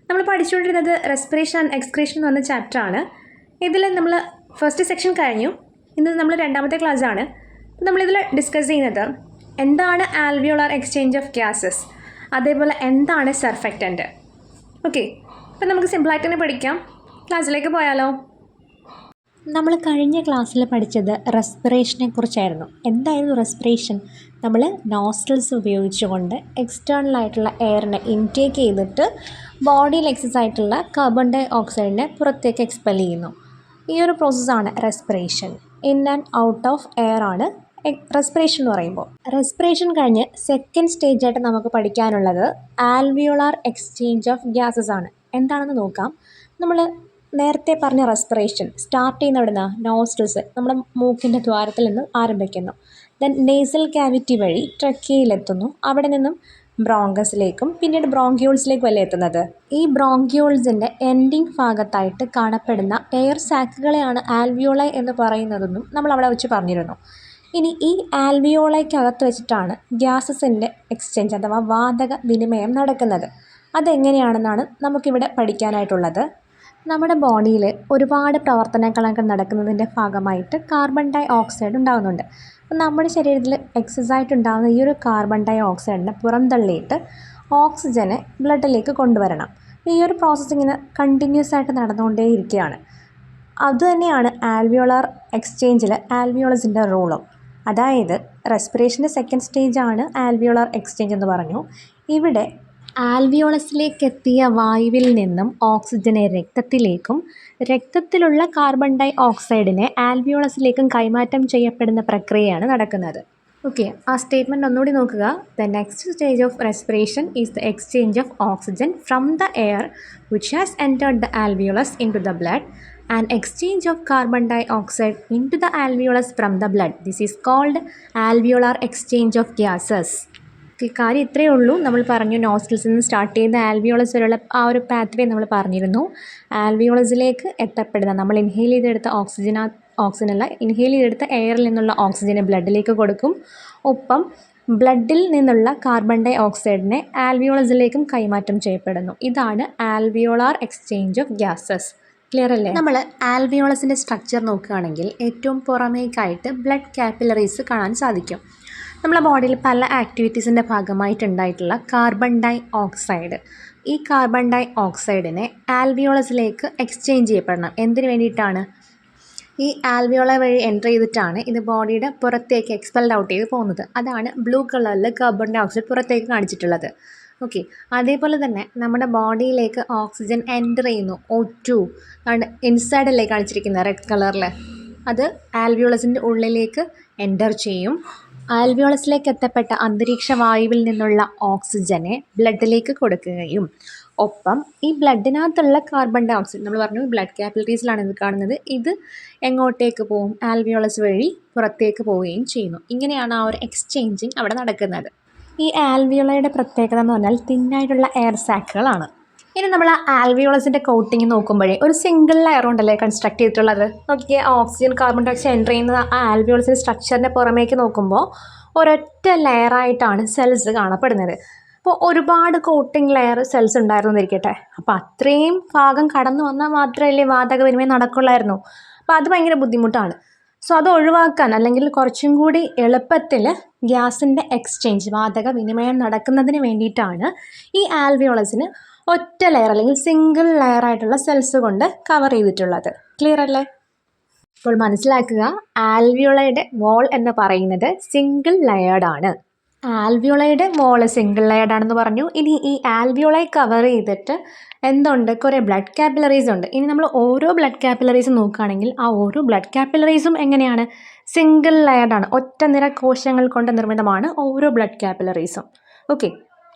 നമ്മൾ പഠിച്ചുകൊണ്ടിരുന്നത് respiration and excretion എന്ന് പറഞ്ഞ ചാപ്റ്ററാണ്. ഇതിൽ നമ്മൾ ഫസ്റ്റ് സെക്ഷൻ കഴിഞ്ഞു. ഇന്ന് നമ്മൾ രണ്ടാമത്തെ ക്ലാസ് ആണ്. നമ്മളിതിൽ ഡിസ്കസ് ചെയ്യുന്നത് എന്താണ് ആൽവിയോളാർ എക്സ്ചേഞ്ച് ഓഫ് ഗ്യാസസ്, അതേപോലെ എന്താണ് സർഫക്റ്റൻറ്റ്. ഓക്കെ, അപ്പം നമുക്ക് സിമ്പിളായിട്ട് തന്നെ പഠിക്കാം. ക്ലാസ്സിലേക്ക് പോയാലോ? നമ്മൾ കഴിഞ്ഞ ക്ലാസ്സിൽ പഠിച്ചത് റെസ്പിറേഷനെ കുറിച്ചായിരുന്നു. എന്തായിരുന്നു റെസ്പിറേഷൻ? നമ്മൾ നോസ്ട്രൽസ് ഉപയോഗിച്ചുകൊണ്ട് എക്സ്റ്റേണൽ ആയിട്ടുള്ള എയറിനെ ഇൻടേക്ക് ചെയ്തിട്ട് ബോഡിയിൽ എക്സസ് ആയിട്ടുള്ള കാർബൺ ഡൈ ഓക്സൈഡിനെ പുറത്തേക്ക് എക്സ്പെൽ ചെയ്യുന്നു. ഈ ഒരു പ്രോസസ്സാണ് respiration. In and out of air ആണ് റെസ്പിറേഷൻ എന്ന് പറയുമ്പോൾ. റെസ്പിറേഷൻ കഴിഞ്ഞ് സെക്കൻഡ് സ്റ്റേജായിട്ട് നമുക്ക് പഠിക്കാനുള്ളത് ആൽവിയോളാർ എക്സ്ചേഞ്ച് ഓഫ് ഗ്യാസസ് ആണ്. എന്താണെന്ന് നോക്കാം. നമ്മൾ നേരത്തെ പറഞ്ഞ റെസ്പിറേഷൻ സ്റ്റാർട്ട് ചെയ്യുന്ന എവിടുന്ന നോസ്ട്രൽസ്, നമ്മുടെ മൂക്കിൻ്റെ ദ്വാരത്തിൽ നിന്ന് ആരംഭിക്കുന്നു. ദെൻ നേസൽ ക്യാവിറ്റി വഴി ട്രക്കിയയിലെത്തുന്നു. അവിടെ നിന്നും ബ്രോങ്കസിലേക്കും പിന്നീട് ബ്രോങ്ക്യൂൾസിലേക്കും അല്ലേ എത്തുന്നത്. ഈ ബ്രോങ്ക്യൂൾസിൻ്റെ എൻഡിങ് ഭാഗത്തായിട്ട് കാണപ്പെടുന്ന എയർ സാക്കുകളെയാണ് ആൽവിയോളൈ എന്ന് പറയുന്നതെന്നും നമ്മൾ അവിടെ വെച്ച് പറഞ്ഞിരുന്നു. ഇനി ഈ ആൽവിയോളൈക്കകത്ത് വെച്ചിട്ടാണ് ഗ്യാസസിൻ്റെ എക്സ്ചേഞ്ച് അഥവാ വാതക വിനിമയം നടക്കുന്നത്. അതെങ്ങനെയാണെന്നാണ് നമുക്കിവിടെ പഠിക്കാനായിട്ടുള്ളത്. നമ്മുടെ ബോഡിയിൽ ഒരുപാട് പ്രവർത്തനങ്ങളൊക്കെ നടക്കുന്നതിൻ്റെ ഭാഗമായിട്ട് കാർബൺ ഡൈ ഓക്സൈഡ് ഉണ്ടാകുന്നുണ്ട്. അപ്പം നമ്മുടെ ശരീരത്തിൽ എക്സസൈസ് ഉണ്ടാകുന്ന ഈ ഒരു കാർബൺ ഡൈ ഓക്സൈഡിനെ പുറന്തള്ളിയിട്ട് ഓക്സിജനെ ബ്ലഡിലേക്ക് കൊണ്ടുവരണം. ഈ ഒരു പ്രോസസ്സിങ്ങിന് കണ്ടിന്യൂസ് ആയിട്ട് നടന്നുകൊണ്ടേയിരിക്കുകയാണ്. അതുതന്നെയാണ് ആൽവിയോളാർ എക്സ്ചേഞ്ചിൽ ആൽവിയോളസിൻ്റെ റോളും. അതായത് റെസ്പിറേഷൻ്റെ സെക്കൻഡ് സ്റ്റേജാണ് ആൽവിയോളാർ എക്സ്ചേഞ്ച് എന്ന് പറഞ്ഞു. ഇവിടെ ആൽവിയോളസിലേക്ക് എത്തിയ വായുവിൽ നിന്നും ഓക്സിജനെ രക്തത്തിലേക്കും രക്തത്തിലുള്ള കാർബൺ ഡൈ ഓക്സൈഡിനെ ആൽവിയോളസിലേക്കും കൈമാറ്റം ചെയ്യപ്പെടുന്ന പ്രക്രിയയാണ് നടക്കുന്നത്. ഓക്കെ, ആ സ്റ്റേറ്റ്മെൻറ്റ് ഒന്നുകൂടി നോക്കുക. The next stage of respiration is the exchange of oxygen from the air which has entered the alveolus into the blood and exchange of carbon dioxide into the alveolus from the blood. This is called alveolar exchange of gases. കാര്യം ഇത്രയേ ഉള്ളൂ. നമ്മൾ പറഞ്ഞു നോസ്ട്രൽസിൽ നിന്ന് start ചെയ്ത alveolus വരെയുള്ള ആ ഒരു പാത്വേ നമ്മൾ പറഞ്ഞിരുന്നു. ആൽവിയോളസിലേക്ക് എത്തപ്പെടുന്ന നമ്മൾ ഇൻഹെയിൽ ചെയ്തെടുത്ത ഓക്സിജനല്ല, ഇൻഹെയിൽ ചെയ്തെടുത്ത എയറിൽ നിന്നുള്ള ഓക്സിജനെ ബ്ലഡിലേക്ക് കൊടുക്കും. ഒപ്പം ബ്ലഡിൽ നിന്നുള്ള കാർബൺ ഡൈ ഓക്സൈഡിനെ ആൽവിയോളസിലേക്കും കൈമാറ്റം ചെയ്യപ്പെടുന്നു. ഇതാണ് alveolar exchange of gases. Clear അല്ലേ? നമ്മൾ ആൽവിയോളസിൻ്റെ സ്ട്രക്ചർ നോക്കുകയാണെങ്കിൽ ഏറ്റവും പുറമേക്കായിട്ട് ബ്ലഡ് കാപ്പിലറീസ് കാണാൻ സാധിക്കും. നമ്മളെ ബോഡിയിൽ പല ആക്ടിവിറ്റീസിൻ്റെ ഭാഗമായിട്ടുണ്ടായിട്ടുള്ള കാർബൺ ഡൈ ഓക്സൈഡ്, ഈ കാർബൺ ഡൈ ഓക്സൈഡിനെ ആൽവിയോളസിലേക്ക് എക്സ്ചേഞ്ച് ചെയ്യപ്പെടണം. എന്തിനു വേണ്ടിയിട്ടാണ്? ഈ ആൽവിയോള വഴി എൻ്റർ ചെയ്തിട്ടാണ് ഇത് ബോഡിയുടെ പുറത്തേക്ക് എക്സ്പെൽഡ് ഔട്ട് ചെയ്ത് പോകുന്നത്. അതാണ് ബ്ലൂ കളറിൽ കാർബൺ ഡൈ ഓക്സൈഡ് പുറത്തേക്ക് കാണിച്ചിട്ടുള്ളത്. ഓക്കെ, അതേപോലെ തന്നെ നമ്മുടെ ബോഡിയിലേക്ക് ഓക്സിജൻ എൻ്റർ ചെയ്യുന്നു. O2 ആണ് ഇൻസൈഡല്ലേ കാണിച്ചിരിക്കുന്നത് റെഡ് കളറിൽ. അത് ആൽവിയോളസിൻ്റെ ഉള്ളിലേക്ക് എൻ്റർ ചെയ്യും. ആൽവിയോളസിലേക്ക് എത്തപ്പെട്ട അന്തരീക്ഷ വായുവിൽ നിന്നുള്ള ഓക്സിജനെ ബ്ലഡിലേക്ക് കൊടുക്കുകയും ഒപ്പം ഈ ബ്ലഡിനകത്തുള്ള കാർബൺ ഡൈ ഓക്സൈഡ്, നമ്മൾ പറഞ്ഞു ബ്ലഡ് കാപ്പിലറീസിലാണ് ഇത് കാണുന്നത്, ഇത് എങ്ങോട്ടേക്ക് പോവും? ആൽവിയോളസ് വഴി പുറത്തേക്ക് പോവുകയും ചെയ്യുന്നു. ഇങ്ങനെയാണ് ആ ഒരു എക്സ്ചേഞ്ചിങ് അവിടെ നടക്കുന്നത്. ഈ ആൽവിയോളയുടെ പ്രത്യേകത എന്ന് പറഞ്ഞാൽ തിന്നായിട്ടുള്ള എയർ സാക്കുകളാണ്. ഇനി നമ്മൾ ആ ആൽവിയോളസിൻ്റെ കോട്ടിങ് നോക്കുമ്പോഴേ ഒരു സിംഗിൾ ലെയർ കൊണ്ടല്ലേ കൺസ്ട്രക്ട് ചെയ്തിട്ടുള്ളത്. നോക്കിയ oxygen carbon dioxide enter ചെയ്യുന്ന ആ ആൽവിയോളസിൻ്റെ സ്ട്രക്ചറിൻ്റെ പുറമേക്ക് നോക്കുമ്പോൾ ഒരൊറ്റ ലെയറായിട്ടാണ് സെൽസ് കാണപ്പെടുന്നത്. അപ്പോൾ ഒരുപാട് കോട്ടിങ് ലെയർ സെൽസ് ഉണ്ടായിരുന്നു എന്നിരിക്കട്ടെ. അപ്പോൾ അത്രയും ഭാഗം കടന്നു വന്നാൽ മാത്രമല്ലേ വാതക വിനിമയം നടക്കുള്ളായിരുന്നു. അപ്പോൾ അത് ഭയങ്കര ബുദ്ധിമുട്ടാണ്. സോ അത് ഒഴിവാക്കാൻ, അല്ലെങ്കിൽ കുറച്ചും കൂടി എളുപ്പത്തിൽ ഗ്യാസിൻ്റെ എക്സ്ചേഞ്ച്, വാതക വിനിമയം നടക്കുന്നതിന് വേണ്ടിയിട്ടാണ് ഈ ആൽവിയോളസിന് ഒറ്റ ലെയർ അല്ലെങ്കിൽ സിംഗിൾ ലെയർ ആയിട്ടുള്ള സെൽസ് കൊണ്ട് കവർ ചെയ്തിട്ടുള്ളത്. ക്ലിയർ അല്ലേ? ഇപ്പോൾ മനസ്സിലാക്കുക, ആൽവിയോളയുടെ വോൾ എന്ന് പറയുന്നത് സിംഗിൾ ലെയർഡ് ആണ്. ആൽവിയോളയുടെ വോള് സിംഗിൾ ലെയർഡ് ആണെന്ന് പറഞ്ഞു. ഇനി ഈ ആൽവിയോളയെ കവർ ചെയ്തിട്ട് എന്തുണ്ട്? കുറേ ബ്ലഡ് കാപ്പിലറീസ് ഉണ്ട്. ഇനി നമ്മൾ ഓരോ ബ്ലഡ് കാപ്പിലറീസും നോക്കുകയാണെങ്കിൽ ആ ഓരോ ബ്ലഡ് കാപ്പിലറീസും എങ്ങനെയാണ്? സിംഗിൾ ലെയർഡ് ആണ്. ഒറ്റ നിര കോശങ്ങൾ കൊണ്ട് നിർമ്മിതമാണ് ഓരോ ബ്ലഡ് കാപ്പിലറീസും. ഓക്കെ,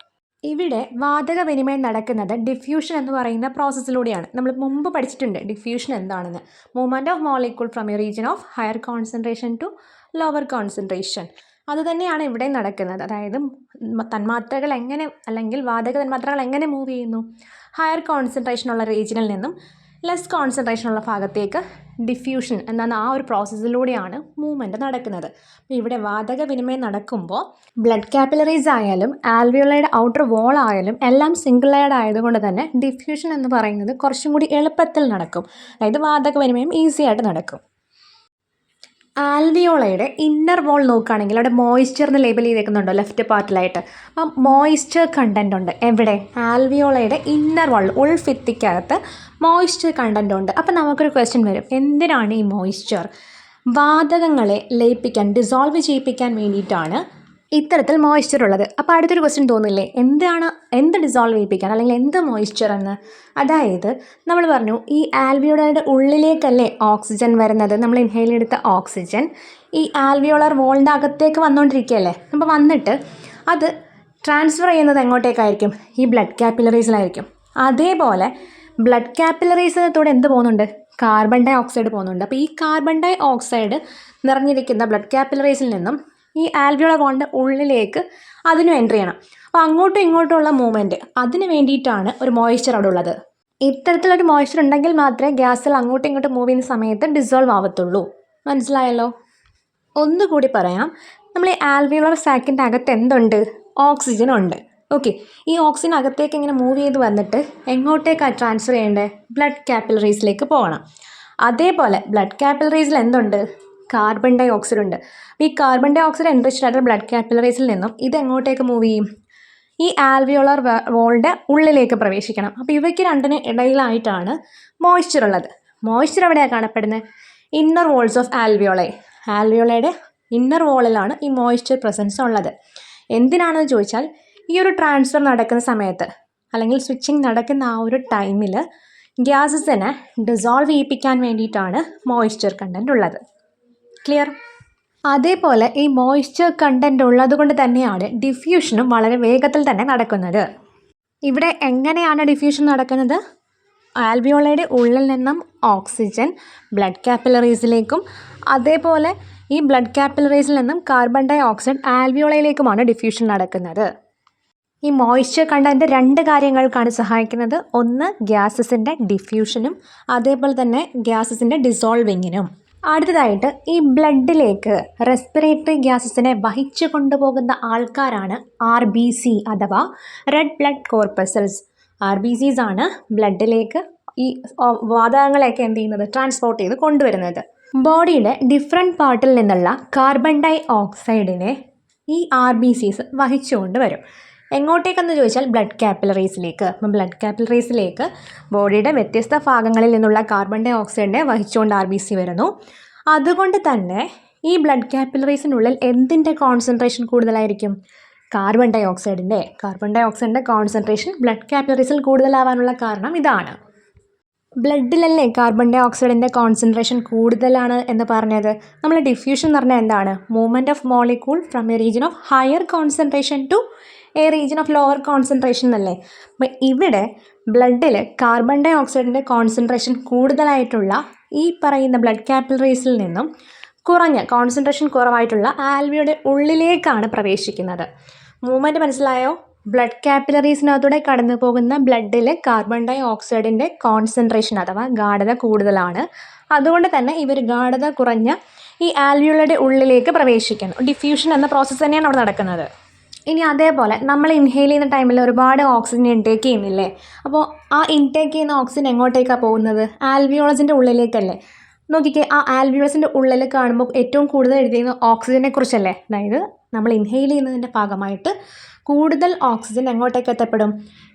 ഇവിടെ വാതക വിനിമയം നടക്കുന്നത് ഡിഫ്യൂഷൻ എന്ന് പറയുന്ന പ്രോസസ്സിലൂടെയാണ്. നമ്മൾ മുമ്പ് പഠിച്ചിട്ടുണ്ട് ഡിഫ്യൂഷൻ എന്താണെന്ന്. Movement of molecule from a region of higher concentration to lower concentration. അതുതന്നെയാണ് ഇവിടെ നടക്കുന്നത്. അതായത് തന്മാത്രകൾ എങ്ങനെ, അല്ലെങ്കിൽ വാതക തന്മാത്രകൾ എങ്ങനെ മൂവ് ചെയ്യുന്നു? ഹയർ കോൺസെൻട്രേഷൻ ഉള്ള റീജിയനിൽ നിന്നും ലെസ് കോൺസെൻട്രേഷൻ ഉള്ള ഭാഗത്തേക്ക് ഡിഫ്യൂഷൻ എന്ന ആ ഒരു പ്രോസസ്സിലൂടെയാണ് മൂവ്മെൻറ്റ് നടക്കുന്നത്. അപ്പോൾ ഇവിടെ വാതക വിനിമയം നടക്കുമ്പോൾ ബ്ലഡ് കാപ്പിലറീസ് ആയാലും ആൽവിയോളയുടെ ഔട്ടർ വോൾ ആയാലും എല്ലാം സിംഗിൾ ലെയർഡ് ആയതുകൊണ്ട് തന്നെ ഡിഫ്യൂഷൻ എന്ന് പറയുന്നത് കുറച്ചും കൂടി എളുപ്പത്തിൽ നടക്കും. അതായത് വാതക വിനിമയം ഈസി ആയിട്ട് നടക്കും. ആൽവിയോളയുടെ ഇന്നർ വോൾ നോക്കുകയാണെങ്കിൽ അവിടെ മോയ്സ്ചർ എന്ന് ലേബൽ ചെയ്തേക്കുന്നുണ്ടോ ലെഫ്റ്റ് പാർട്ടിലായിട്ട്. അപ്പം മോയ്സ്ചർ കണ്ടൻ്റ് ഉണ്ട്. എവിടെ? ആൽവിയോളയുടെ ഇന്നർ വോൾ ഉൾഭിത്തിക്കകത്ത് മോയ്സ്ചർ കണ്ടൻ്റ് ഉണ്ട്. അപ്പം നമുക്കൊരു ക്വസ്റ്റ്യൻ വരും, എന്തിനാണ് ഈ മോയ്സ്ചർ? വാതകങ്ങളെ ലയിപ്പിക്കാൻ, ഡിസോൾവ് ചെയ്യിപ്പിക്കാൻ വേണ്ടിയിട്ടാണ് ഇത്തരത്തിൽ മോയ്സ്ചർ ഉള്ളത്. അപ്പോൾ അടുത്തൊരു ക്വസ്റ്റ്യൻ തോന്നില്ലേ, എന്ത് ഡിസോൾവ് ചെയ്യിപ്പിക്കാൻ അല്ലെങ്കിൽ എന്ത് മോയ്സ്ചർ എന്ന്? അതായത് നമ്മൾ പറഞ്ഞു ഈ ആൽവിയോളയുടെ ഉള്ളിലേക്കല്ലേ ഓക്സിജൻ വരുന്നത്. നമ്മൾ ഇൻഹെയിൽ എടുത്ത ഓക്സിജൻ ഈ ആൽവിയോളർ വോളിൻ്റെ അകത്തേക്ക് വന്നുകൊണ്ടിരിക്കുകയല്ലേ. അപ്പോൾ വന്നിട്ട് അത് ട്രാൻസ്ഫർ ചെയ്യുന്നത് എങ്ങോട്ടേക്കായിരിക്കും? ഈ ബ്ലഡ് കാപ്പിലറീസിലായിരിക്കും. അതേപോലെ ബ്ലഡ് കാപ്പിലറീസിനകത്തൂടെ എന്ത് പോകുന്നുണ്ട്? കാർബൺ ഡൈ ഓക്സൈഡ് പോകുന്നുണ്ട്. അപ്പോൾ ഈ കാർബൺ ഡൈ ഓക്സൈഡ് നിറഞ്ഞിരിക്കുന്ന ബ്ലഡ് കാപ്പിലറീസിൽ നിന്നും ഈ ആൽവിയോളർ വോളിൻ്റെ ഉള്ളിലേക്ക് അതിനും എൻട്രി ചെയ്യണം. അപ്പോൾ അങ്ങോട്ടും ഇങ്ങോട്ടുമുള്ള മൂവ്മെൻറ്റ്, അതിന് വേണ്ടിയിട്ടാണ് ഒരു മോയ്സ്ചർ അവിടെ ഉള്ളത്. ഇത്തരത്തിലൊരു മോയ്സ്ചർ ഉണ്ടെങ്കിൽ മാത്രമേ ഗ്യാസിൽ അങ്ങോട്ടും ഇങ്ങോട്ടും മൂവ് ചെയ്യുന്ന സമയത്ത് ഡിസോൾവ് ആവത്തുള്ളൂ. മനസ്സിലായല്ലോ? ഒന്നുകൂടി പറയാം, നമ്മൾ ഈ ആൽവിയോളർ സാക്കിൻ്റെ അകത്ത് എന്തുണ്ട്? ഓക്സിജൻ ഉണ്ട്. ഓക്കെ, ഈ ഓക്സിജൻ അകത്തേക്ക് ഇങ്ങനെ മൂവ് ചെയ്ത് വന്നിട്ട് എങ്ങോട്ടേക്കാണ് ട്രാൻസ്ഫർ ചെയ്യേണ്ടത്? ബ്ലഡ് കാപ്പിലറീസിലേക്ക് പോകണം. അതേപോലെ ബ്ലഡ് കാപ്പിലറീസിൽ എന്തുണ്ട്? കാർബൺ ഡൈ ഓക്സൈഡ് ഉണ്ട്. ഈ കാർബൺ ഡൈ ഓക്സൈഡ് എൻറിച്ച്ഡ് ആയിട്ടുള്ള ബ്ലഡ് കാപ്പിലറീസിൽ നിന്നും ഇത് എങ്ങോട്ടേക്ക് മൂവ് ചെയ്യും? ഈ ആൽവിയോളർ വോളിൻ്റെ ഉള്ളിലേക്ക് പ്രവേശിക്കണം. അപ്പോൾ ഇവയ്ക്ക് രണ്ടിന് ഇടയിലായിട്ടാണ് മോയ്സ്ചർ ഉള്ളത്. മോയ്സ്ചർ എവിടെയാണ് കാണപ്പെടുന്നത്? Inner walls of alveoli. ആൽവിയോളയുടെ ഇന്നർ വോളിലാണ് ഈ മോയ്സ്ചർ പ്രസൻസ് ഉള്ളത്. എന്തിനാണെന്ന് ചോദിച്ചാൽ ഈ ഒരു ട്രാൻസ്ഫർ നടക്കുന്ന സമയത്ത് അല്ലെങ്കിൽ സ്വിച്ചിങ് നടക്കുന്ന ആ ഒരു ടൈമിൽ ഗ്യാസസിനെ ഡിസോൾവ് ചെയ്യിപ്പിക്കാൻ വേണ്ടിയിട്ടാണ് മോയ്സ്ചർ കണ്ടൻറ് ഉള്ളത്. ക്ലിയർ? അതേപോലെ ഈ മോയ്സ്ചർ കണ്ടൻറ് ഉള്ളത് കൊണ്ട് തന്നെയാണ് ഡിഫ്യൂഷനും വളരെ വേഗത്തിൽ തന്നെ നടക്കുന്നത്. ഇവിടെ എങ്ങനെയാണ് ഡിഫ്യൂഷൻ നടക്കുന്നത്? ആൽവിയോളയുടെ ഉള്ളിൽ നിന്നും ഓക്സിജൻ ബ്ലഡ് കാപ്പിലറീസിലേക്കും അതേപോലെ ഈ ബ്ലഡ് കാപ്പിലറീസിൽ നിന്നും കാർബൺ ഡൈ ഓക്സൈഡ് ആൽവിയോളയിലേക്കുമാണ് ഡിഫ്യൂഷൻ നടക്കുന്നത്. ഈ മോയ്സ്ചർ കണ്ടൻറ് രണ്ട് കാര്യങ്ങൾക്കാണ് സഹായിക്കുന്നത്. ഒന്ന് ഗ്യാസസിൻ്റെ ഡിഫ്യൂഷനും അതേപോലെ തന്നെ ഗ്യാസസിൻ്റെ ഡിസോൾവിങ്ങിനും. അടുത്തതായിട്ട് ഈ ബ്ലഡിലേക്ക് റെസ്പിറേറ്ററി ഗ്യാസസിനെ വഹിച്ചു കൊണ്ടുപോകുന്ന ആൾക്കാരാണ് RBC അഥവാ റെഡ് ബ്ലഡ് കോർപ്പസൽസ്. RBCs ആണ് ബ്ലഡിലേക്ക് ഈ വാതകങ്ങളെയൊക്കെ എന്ത് ചെയ്യുന്നത്? ട്രാൻസ്പോർട്ട് ചെയ്ത് കൊണ്ടുവരുന്നത്. ബോഡിയുടെ ഡിഫറെൻറ്റ് പാർട്ടിൽ നിന്നുള്ള കാർബൺ ഡൈ ഓക്സൈഡിനെ ഈ RBCs വഹിച്ചുകൊണ്ട് വരും. എങ്ങോട്ടേക്കെന്ന് ചോദിച്ചാൽ ബ്ലഡ് കാപ്പിലറീസിലേക്ക്. അപ്പം ബ്ലഡ് കാപ്പിലറീസിലേക്ക് ബോഡിയുടെ വ്യത്യസ്ത ഭാഗങ്ങളിൽ നിന്നുള്ള കാർബൺ ഡൈ ഓക്സൈഡിനെ വഹിച്ചുകൊണ്ട് RBC വരുന്നു. അതുകൊണ്ട് തന്നെ ഈ ബ്ലഡ് കാപ്പിലറീസിനുള്ളിൽ എന്തിൻ്റെ കോൺസെൻട്രേഷൻ കൂടുതലായിരിക്കും? കാർബൺ ഡൈ ഓക്സൈഡിൻ്റെ കോൺസെൻട്രേഷൻ ബ്ലഡ് കാപ്പിലറീസിൽ കൂടുതലാവാനുള്ള കാരണം ഇതാണ്. ബ്ലഡിലല്ലേ കാർബൺ ഡൈ ഓക്സൈഡിൻ്റെ കോൺസെൻട്രേഷൻ കൂടുതലാണ് എന്ന് പറഞ്ഞത്? നമ്മൾ ഡിഫ്യൂഷൻ എന്ന് പറഞ്ഞാൽ എന്താണ്? Movement of molecule from a region of higher concentration to a region of lower concentration എന്നല്ലേ. അപ്പം ഇവിടെ ബ്ലഡിൽ കാർബൺ ഡൈ ഓക്സൈഡിൻ്റെ കോൺസെൻട്രേഷൻ കൂടുതലായിട്ടുള്ള ഈ പറയുന്ന ബ്ലഡ് കാപ്പിലറീസിൽ നിന്നും കോൺസെൻട്രേഷൻ കുറവായിട്ടുള്ള ആൽവിയോയുടെ ഉള്ളിലേക്കാണ് പ്രവേശിക്കുന്നത്. മൂവ്മെൻറ്റ് മനസ്സിലായോ? ബ്ലഡ് കാപ്പിലറീസിനകത്തൂടെ കടന്നു പോകുന്ന ബ്ലഡിൽ കാർബൺ ഡൈ ഓക്സൈഡിൻ്റെ കോൺസെൻട്രേഷൻ അഥവാ ഗാഢത കൂടുതലാണ്. അതുകൊണ്ട് തന്നെ ഇവർ ഗാഢത കുറഞ്ഞ ഈ ആൽവിയോയുടെ ഉള്ളിലേക്ക് പ്രവേശിക്കുന്നു. ഡിഫ്യൂഷൻ എന്ന പ്രോസസ്സ് തന്നെയാണ് അവിടെ നടക്കുന്നത്. ഇനി അതേപോലെ നമ്മൾ ഇൻഹെയിൽ ചെയ്യുന്ന ടൈമിൽ ഒരുപാട് ഓക്സിജൻ ഇൻടേക്ക് ചെയ്യുന്നില്ലേ? അപ്പോൾ ആ ഇൻടേക്ക് ചെയ്യുന്ന ഓക്സിജൻ എങ്ങോട്ടേക്കാണ് പോകുന്നത്? ആൽവിയോളസിൻ്റെ ഉള്ളിലേക്കല്ലേ. നോക്കിക്കേ, ആ ആൽവിയോളസിൻ്റെ ഉള്ളിൽ കാണുമ്പോൾ ഏറ്റവും കൂടുതൽ എഴുതിയിരുന്നത് ഓക്സിജനെ കുറിച്ചല്ലേ. അതായത് നമ്മൾ ഇൻഹെയിൽ ചെയ്യുന്നതിൻ്റെ ഭാഗമായിട്ട് കൂടുതൽ ഓക്സിജൻ എങ്ങോട്ടേക്ക് എത്തപ്പെടും?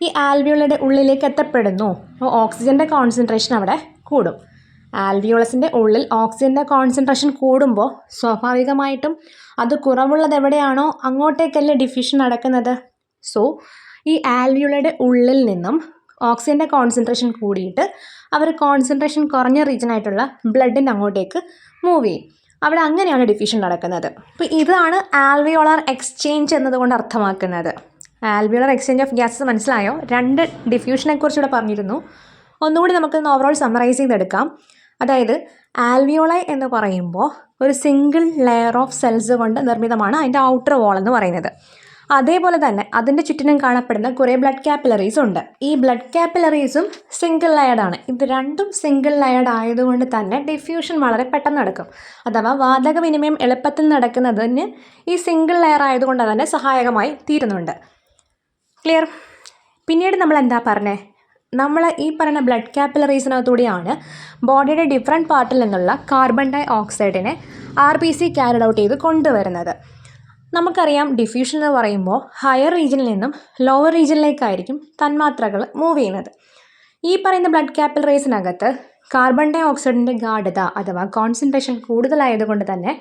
ഈ ആൽവിയോളയുടെ ഉള്ളിലേക്ക് എത്തപ്പെടുന്നു. അപ്പോൾ ഓക്സിജൻ്റെ കോൺസെൻട്രേഷൻ അവിടെ കൂടും. ആൽവിയോളസിൻ്റെ ഉള്ളിൽ ഓക്സിജൻ്റെ കോൺസെൻട്രേഷൻ കൂടുമ്പോൾ സ്വാഭാവികമായിട്ടും അത് കുറവുള്ളത് എവിടെയാണോ അങ്ങോട്ടേക്കല്ലേ ഡിഫ്യൂഷൻ നടക്കുന്നത്. സോ ഈ ആൽവിയോളയുടെ ഉള്ളിൽ നിന്നും ഓക്സിജൻ്റെ കോൺസെൻട്രേഷൻ കൂടിയിട്ട് അവർ കോൺസെൻട്രേഷൻ കുറഞ്ഞ റീജിയനായിട്ടുള്ള ബ്ലഡിൻ്റെ അങ്ങോട്ടേക്ക് മൂവ് ചെയ്യും. അവിടെ അങ്ങനെയാണ് ഡിഫ്യൂഷൻ നടക്കുന്നത്. അപ്പോൾ ഇതാണ് ആൽവിയോളാർ എക്സ്ചേഞ്ച് എന്നതുകൊണ്ട് അർത്ഥമാക്കുന്നത്. ആൽവിയോളാർ എക്സ്ചേഞ്ച് ഓഫ് ഗ്യാസസ് മനസ്സിലായോ? രണ്ട് ഡിഫ്യൂഷനെ കുറിച്ച് ഇവിടെ പറഞ്ഞിരുന്നു. ഒന്നുകൂടി നമുക്ക് ഓവറോൾ സമ്മറൈസ് ചെയ്തെടുക്കാം. അതായത് ആൽവിയോളൈ എന്ന് പറയുമ്പോൾ ഒരു സിംഗിൾ ലെയർ ഓഫ് സെൽസ് കൊണ്ട് നിർമ്മിതമാണ് അതിൻ്റെ ഔട്ടർ വോൾ എന്ന് പറയുന്നത്. അതേപോലെ തന്നെ അതിൻ്റെ ചുറ്റിനും കാണപ്പെടുന്ന കുറേ ബ്ലഡ് കാപ്പിലറീസ് ഉണ്ട്. ഈ ബ്ലഡ് കാപ്പിലറീസും സിംഗിൾ ലെയർഡാണ്. ഇത് രണ്ടും സിംഗിൾ ലെയർഡ് ആയതുകൊണ്ട് തന്നെ ഡിഫ്യൂഷൻ വളരെ പെട്ടെന്ന് നടക്കും. അഥവാ വാതക വിനിമയം എളുപ്പത്തിൽ നടക്കുന്നതിന് ഈ സിംഗിൾ ലെയർ ആയതുകൊണ്ട് തന്നെ സഹായകമായി തീരുന്നുണ്ട്. ക്ലിയർ? പിന്നീട് നമ്മൾ എന്താ പറഞ്ഞേ, നമ്മൾ ഈ പറയുന്ന ബ്ലഡ് കാപ്പിലറീസിനകത്തൂടെയാണ് ബോഡിയുടെ ഡിഫറെൻറ്റ് പാർട്ടിൽ നിന്നുള്ള കാർബൺ ഡൈ ഓക്സൈഡിനെ RBC ക്യാരിഡ് ഔട്ട് ചെയ്ത് കൊണ്ടുവരുന്നത്. നമുക്കറിയാം ഡിഫ്യൂഷൻ എന്ന് പറയുമ്പോൾ ഹയർ റീജിയനിൽ നിന്നും ലോവർ റീജിയനിലേക്കായിരിക്കും തന്മാത്രകൾ മൂവ് ചെയ്യുന്നത്. ഈ പറയുന്ന ബ്ലഡ് കാപ്പിലറീസിനകത്ത് കാർബൺ ഡൈ ഓക്സൈഡിൻ്റെ ഗാഢത അഥവാ കോൺസെൻട്രേഷൻ കൂടുതലായതുകൊണ്ട് തന്നെ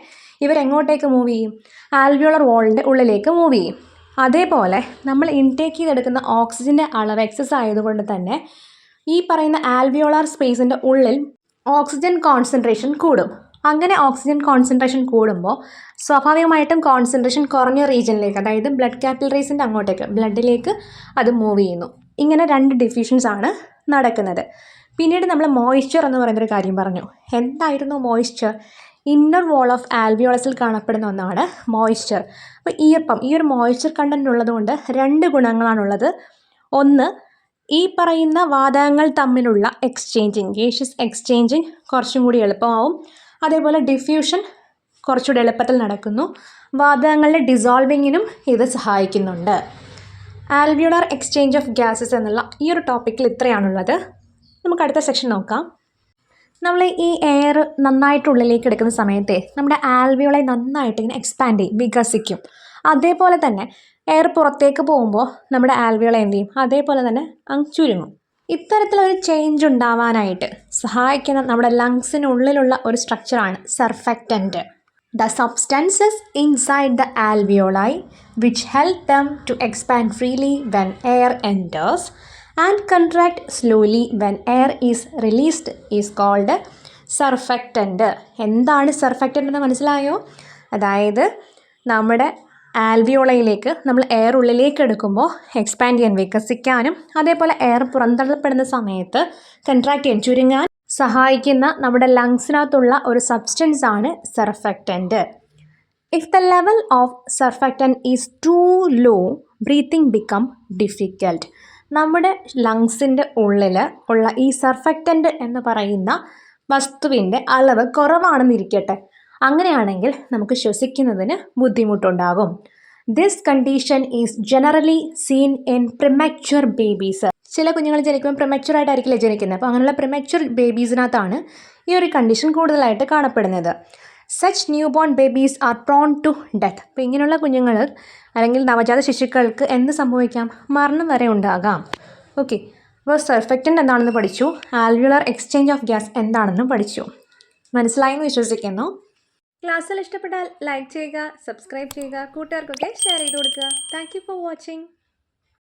ഇവരെങ്ങോട്ടേക്ക് മൂവ് ചെയ്യും? ആൽവിയോളർ വാളിൻ്റെ ഉള്ളിലേക്ക് മൂവ് ചെയ്യും. അതേപോലെ നമ്മൾ ഇൻടേക്ക് ചെയ്തെടുക്കുന്ന ഓക്സിജൻ്റെ അളവ് എക്സസ് ആയതുകൊണ്ട് തന്നെ ഈ പറയുന്ന ആൽവിയോളാർ സ്പേസിൻ്റെ ഉള്ളിൽ ഓക്സിജൻ കോൺസെൻട്രേഷൻ കൂടും. അങ്ങനെ ഓക്സിജൻ കോൺസെൻട്രേഷൻ കൂടുമ്പോൾ സ്വാഭാവികമായിട്ടും കോൺസെൻട്രേഷൻ കുറഞ്ഞ റീജിയനിലേക്ക്, അതായത് ബ്ലഡ് കാപ്പിലറീസിൻ്റെ അങ്ങോട്ടേക്ക്, ബ്ലഡിലേക്ക് അത് മൂവ് ചെയ്യുന്നു. ഇങ്ങനെ 2 ഡിഫ്യൂഷൻസ് ആണ് നടക്കുന്നത്. പിന്നീട് നമ്മൾ മോയ്സ്ചർ എന്ന് പറയുന്നൊരു കാര്യം പറഞ്ഞു. എന്തായിരുന്നു മോയ്സ്ചർ? ഇന്നർ വോൾ ഓഫ് ആൽവിയോളസിൽ കാണപ്പെടുന്ന ഒന്നാണ് മോയ്സ്ചർ. അപ്പോൾ ഈർപ്പം, ഈ ഒരു മോയ്സ്ചർ കണ്ടൻറ്റ് ഉള്ളതുകൊണ്ട് 2 ഗുണങ്ങളാണുള്ളത്. ഒന്ന്, ഈ പറയുന്ന വാതകങ്ങൾ തമ്മിലുള്ള എക്സ്ചേഞ്ചിങ്, ഗേഷ്യസ് എക്സ്ചേഞ്ചിങ് കുറച്ചും കൂടി എളുപ്പമാവും. അതേപോലെ ഡിഫ്യൂഷൻ കുറച്ചുകൂടി എളുപ്പത്തിൽ നടക്കുന്നു. വാതകങ്ങളുടെ ഡിസോൾവിങ്ങിനും ഇത് സഹായിക്കുന്നുണ്ട്. ആൽവിയോളാർ എക്സ്ചേഞ്ച് ഓഫ് ഗ്യാസസ് എന്നുള്ള ഈ ഒരു ടോപ്പിക്കിൽ ഇത്രയാണുള്ളത്. നമുക്ക് അടുത്ത സെക്ഷൻ നോക്കാം. നമ്മൾ ഈ എയർ നന്നായിട്ട് ഉള്ളിലേക്ക് എടുക്കുന്ന സമയത്തെ നമ്മുടെ ആൽവിയോളെ നന്നായിട്ട് ഇങ്ങനെ എക്സ്പാൻഡ് ചെയ്യും, വികസിക്കും. അതേപോലെ തന്നെ എയർ പുറത്തേക്ക് പോകുമ്പോൾ നമ്മുടെ ആൽവിയോളെ എന്ത് ചെയ്യും? അതേപോലെ തന്നെ അങ്ങ് ചുരുങ്ങും. ഇത്തരത്തിലൊരു ചേഞ്ച് ഉണ്ടാവാനായിട്ട് സഹായിക്കുന്ന നമ്മുടെ ലങ്സിനുള്ളിലുള്ള ഒരു സ്ട്രക്ചറാണ് surfactant. The substances inside the alveoli which help them to expand freely when air enters and contract slowly when air is released is called surfactant. എന്താണ് സർഫക്റ്റൻറ്റ് എന്ന് മനസ്സിലായോ? അതായത് നമ്മുടെ ആൽവിയോളയിലേക്ക് നമ്മൾ എയർ ഉള്ളിലേക്ക് എടുക്കുമ്പോൾ എക്സ്പാൻഡ് ചെയ്യാൻ, വികസിക്കാനും അതേപോലെ എയർ പുറന്തള്ളപ്പെടുന്ന സമയത്ത് കൺട്രാക്ട് ചെയ്യാൻ, ചുരുങ്ങാൻ സഹായിക്കുന്ന നമ്മുടെ ലങ്സിനകത്തുള്ള ഒരു സബ്സ്റ്റൻസ് ആണ് surfactant. If the level of surfactant is too low breathing become difficult. നമ്മുടെ ലങ്സിൻ്റെ ഉള്ളിൽ ഉള്ള ഈ സർഫക്റ്റൻറ്റ് എന്ന് പറയുന്ന വസ്തുവിൻ്റെ അളവ് കുറവാണെന്നിരിക്കട്ടെ, അങ്ങനെയാണെങ്കിൽ നമുക്ക് ശ്വസിക്കുന്നതിന് ബുദ്ധിമുട്ടുണ്ടാകും. This condition is generally scene in premature babies. ചില കുഞ്ഞുങ്ങൾ ജനിക്കുമ്പോൾ പ്രിമച്വറായിട്ടായിരിക്കില്ല ജനിക്കുന്നത്. അപ്പോൾ അങ്ങനെയുള്ള പ്രിമച്വർ ബേബീസിനകത്താണ് ഈ ഒരു കണ്ടീഷൻ കൂടുതലായിട്ട് കാണപ്പെടുന്നത്. Such new born babies are prone to death. അപ്പോൾ ഇങ്ങനെയുള്ള കുഞ്ഞുങ്ങൾ അല്ലെങ്കിൽ നവജാത ശിശുക്കൾക്ക് എന്ത് സംഭവിക്കാം? മരണം വരെ ഉണ്ടാകാം. ഓക്കെ, അപ്പോൾ സർഫക്റ്റൻറ്റ് എന്താണെന്ന് പഠിച്ചു, ആൽവിയോളാർ എക്സ്ചേഞ്ച് ഓഫ് ഗ്യാസ് എന്താണെന്നും പഠിച്ചു. മനസ്സിലായെന്ന് വിശ്വസിക്കുന്നു. ക്ലാസ്സിൽ ഇഷ്ടപ്പെട്ടാൽ ലൈക്ക് ചെയ്യുക, സബ്സ്ക്രൈബ് ചെയ്യുക, കൂട്ടുകാർക്കൊക്കെ ഷെയർ ചെയ്ത് കൊടുക്കുക. Thank you for watching.